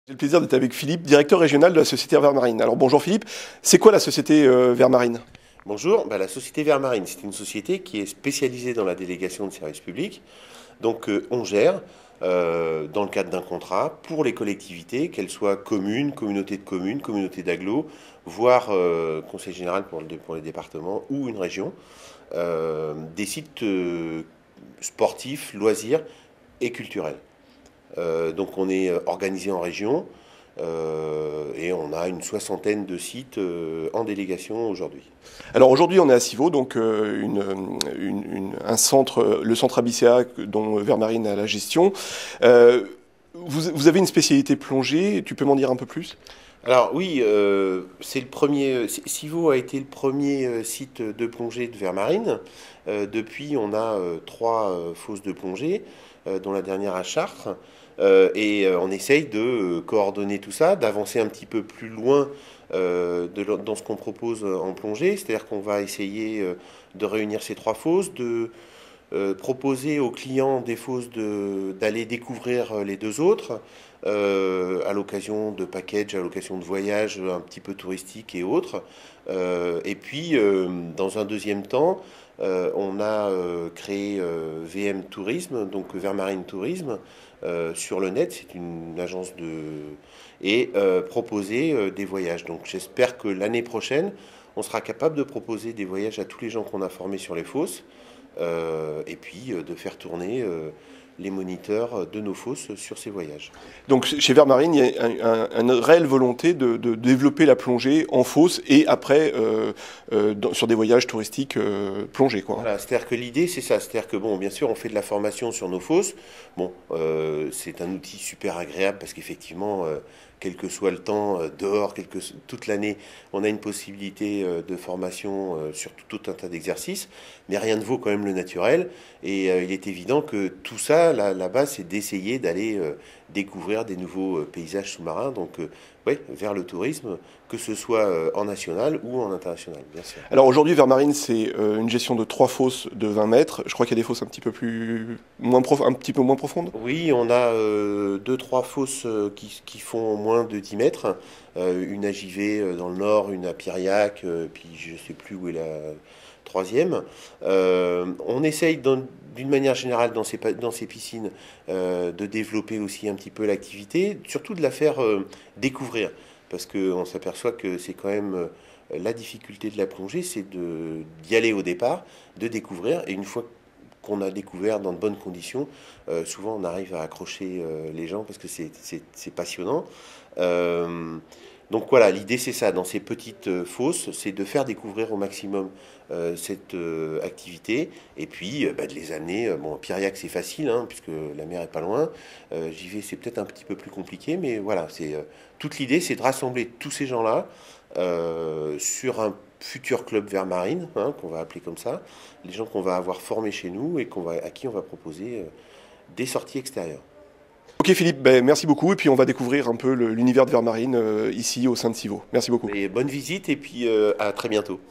J'ai le plaisir d'être avec Philippe, directeur régional de la Société Vermarine. Alors bonjour Philippe, c'est quoi la Société Vermarine? Bonjour, la Société Vermarine, c'est une société qui est spécialisée dans la délégation de services publics. Donc on gère, dans le cadre d'un contrat, pour les collectivités, qu'elles soient communes, communautés d'agglos, voire conseil général pour les départements ou une région, des sites sportifs, loisirs et culturels. Donc on est organisé en région et on a une soixantaine de sites en délégation aujourd'hui. Alors aujourd'hui on est à Civaux, donc un centre, le centre ABCA dont Vermarine a la gestion. Vous avez une spécialité plongée, tu peux m'en dire un peu plus? Alors oui, c'est le premier. Civaux a été le premier site de plongée de Vermarine. Depuis, on a trois fosses de plongée, dont la dernière à Chartres. On essaye de coordonner tout ça, d'avancer un petit peu plus loin dans ce qu'on propose en plongée. C'est-à-dire qu'on va essayer de réunir ces trois fosses, de proposer aux clients des fosses d'aller découvrir les deux autres à l'occasion de packages, à l'occasion de voyages un petit peu touristiques et autres. Dans un deuxième temps, on a créé VM Tourisme, donc Vermarine Tourisme, sur le net. C'est une agence et proposer des voyages. Donc j'espère que l'année prochaine, on sera capable de proposer des voyages à tous les gens qu'on a formés sur les fosses. De faire tourner les moniteurs de nos fosses sur ces voyages. Donc chez Vermarine, il y a une réelle volonté de développer la plongée en fosse et après sur des voyages touristiques plongés, quoi. Voilà, c'est-à-dire que l'idée c'est ça, c'est-à-dire que bon, bien sûr, on fait de la formation sur nos fosses. Bon, c'est un outil super agréable parce qu'effectivement, quel que soit le temps, dehors, toute l'année, on a une possibilité de formation sur tout un tas d'exercices, mais rien ne vaut quand même le naturel. Et il est évident que tout ça, la base, c'est d'essayer d'aller découvrir des nouveaux paysages sous-marins, donc ouais, vers le tourisme, que ce soit en national ou en international, bien sûr. Alors aujourd'hui, Vermarine, c'est une gestion de trois fosses de 20 mètres. Je crois qu'il y a des fosses un petit peu un petit peu moins profondes. Oui, on a deux, trois fosses qui font moins de 10 mètres. Une à Givet dans le nord, une à Piriac, puis je ne sais plus où est la troisième. On essaye d'une manière générale dans ces piscines de développer aussi un petit peu l'activité, surtout de la faire découvrir, parce qu'on s'aperçoit que c'est quand même la difficulté de la plongée, c'est d'y aller au départ, de découvrir, et une fois qu'on a découvert dans de bonnes conditions, souvent on arrive à accrocher les gens parce que c'est passionnant. Donc voilà, l'idée c'est ça, dans ces petites fosses, c'est de faire découvrir au maximum cette activité et puis de les amener. Bon, Piriac c'est facile, hein, puisque la mer est pas loin. J'y vais, c'est peut-être un petit peu plus compliqué, mais voilà, toute l'idée c'est de rassembler tous ces gens-là sur un futur club Vermarine, hein, qu'on va appeler comme ça, les gens qu'on va avoir formés chez nous et à qui on va proposer des sorties extérieures. Ok Philippe, ben, merci beaucoup et puis on va découvrir un peu l'univers de Vermarine ici au sein de Civaux. Merci beaucoup. Et bonne visite et puis à très bientôt.